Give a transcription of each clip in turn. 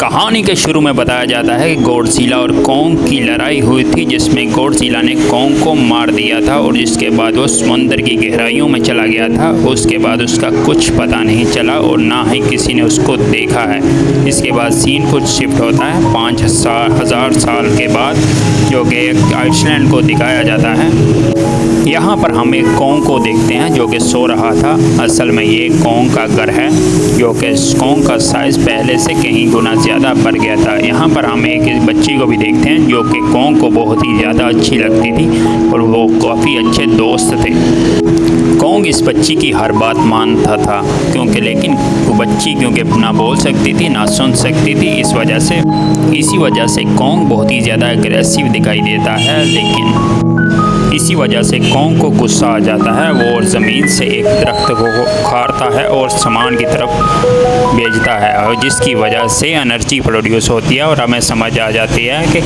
कहानी के शुरू में बताया जाता है कि गॉडजिला और कॉन्ग की लड़ाई हुई थी, जिसमें गॉडजिला ने कॉन्ग को मार दिया था और जिसके बाद वो समुद्र की गहराइयों में चला गया था। उसके बाद उसका कुछ पता नहीं चला और ना ही किसी ने उसको देखा है। इसके बाद सीन कुछ शिफ्ट होता है 5000 साल के बाद, जो कि आइसलैंड को दिखाया जाता है। यहाँ पर हम एक कॉन्ग को देखते हैं जो कि सो रहा था। असल में ये कॉन्ग का घर है, जो कि कॉन्ग का साइज़ पहले से कहीं गुना ज़्यादा बढ़ गया था। यहाँ पर हम एक बच्ची को भी देखते हैं जो कि कॉन्ग को बहुत ही ज़्यादा अच्छी लगती थी और वो काफ़ी अच्छे दोस्त थे। कॉन्ग इस बच्ची की हर बात मानता था, लेकिन वो बच्ची क्योंकि ना बोल सकती थी ना सुन सकती थी, इसी वजह से कॉन्ग बहुत ही ज़्यादा एग्रेसिव दिखाई देता है। लेकिन इसी वजह से कॉन्ग को गुस्सा आ जाता है वो और ज़मीन से एक दरख्त को उखाड़ता है और सामान की तरफ भेजता है, और जिसकी वजह से एनर्जी प्रोड्यूस होती है और हमें समझ आ जाती है कि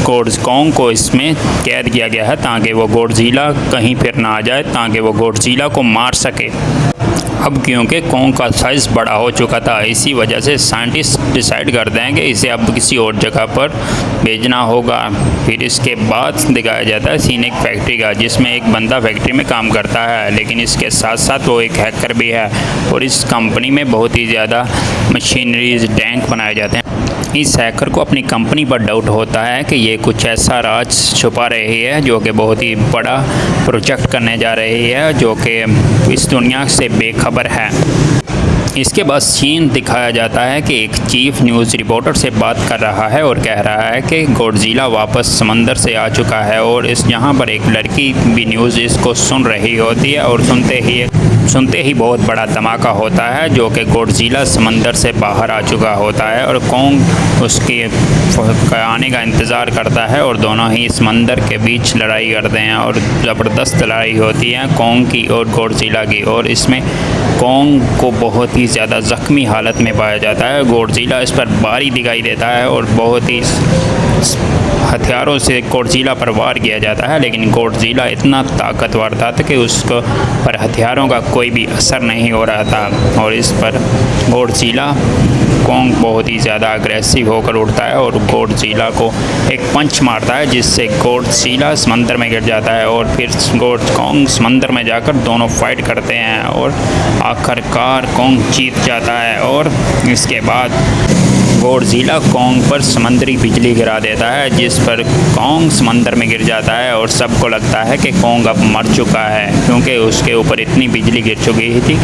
कॉन्ग को इसमें कैद किया गया है ताकि वो गॉडजिला कहीं फिर ना आ जाए, ताकि वो गॉडजिला को मार सके। अब क्योंकि कॉन्ग का साइज़ बड़ा हो चुका था, इसी वजह से साइंटिस्ट डिसाइड करते हैं कि इसे अब किसी और जगह पर भेजना होगा। फिर इसके बाद दिखाया जाता है सीन एक फैक्ट्री का, जिसमें एक बंदा फैक्ट्री में काम करता है, लेकिन इसके साथ साथ वो एक हैकर भी है और इस कंपनी में बहुत ही ज़्यादा मशीनरीज टैंक बनाए जाते हैं। इस हैकर को अपनी कंपनी पर डाउट होता है कि ये कुछ ऐसा राज छुपा रही है जो कि बहुत ही बड़ा प्रोजेक्ट करने जा रही है, जो कि इस दुनिया से बेखबर है। इसके बाद सीन दिखाया जाता है कि एक चीफ न्यूज़ रिपोर्टर से बात कर रहा है और कह रहा है कि गॉडजिला वापस समंदर से आ चुका है, और यहाँ पर एक लड़की भी न्यूज़ इसको सुन रही होती है और सुनते ही बहुत बड़ा धमाका होता है, जो कि गॉडजिला समंदर से बाहर आ चुका होता है और कॉन्ग उसके आने का इंतज़ार करता है और दोनों ही समंदर के बीच लड़ाई करते हैं और ज़बरदस्त लड़ाई होती है कॉन्ग की और गॉडजिला की। और इसमें कॉन्ग को बहुत ही ज़्यादा ज़ख्मी हालत में पाया जाता है। गॉडजिला इस पर भारी दिखाई देता है और बहुत ही हथियारों से गॉडजिला पर वार किया जाता है, लेकिन गॉडजिला इतना ताकतवर था कि उसको पर हथियारों का कोई भी असर नहीं हो रहा था। और इस पर गॉडजिला कॉन्ग बहुत ही ज़्यादा अग्रेसिव होकर उठता है और गॉडजिला को एक पंच मारता है, जिससे गॉडजिला समंदर में गिर जाता है। और फिर कॉन्ग समंदर में जाकर दोनों फाइट करते हैं और आखिरकार कॉन्ग जीत जाता है। और इसके बाद गॉडजिला कॉन्ग पर समंदरी बिजली गिरा देता है, जिस पर कॉन्ग समंदर में गिर जाता है और सबको लगता है कि कॉन्ग अब मर चुका है, क्योंकि उसके ऊपर इतनी बिजली गिर चुकी थी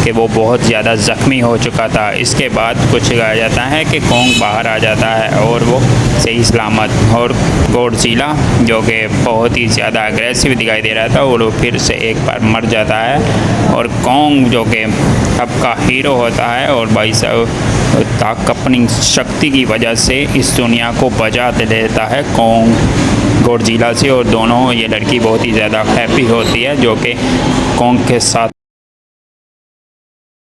कि वो बहुत ज़्यादा ज़ख्मी हो चुका था। इसके बाद कुछ कहा जाता है कि कॉन्ग बाहर आ जाता है और वो सही सलामत, और गॉडजिला जो कि बहुत ही ज़्यादा अग्रेसिव दिखाई दे रहा था और वो फिर से एक बार मर जाता है। और कॉन्ग जो कि अब का हीरो होता है और भाई साहब अपनी शक्ति की वजह से इस दुनिया को बचा देता है कॉन्ग गॉडजिला से, और दोनों ये लड़की बहुत ही ज़्यादा हैप्पी होती है जो कि कॉन्ग के साथ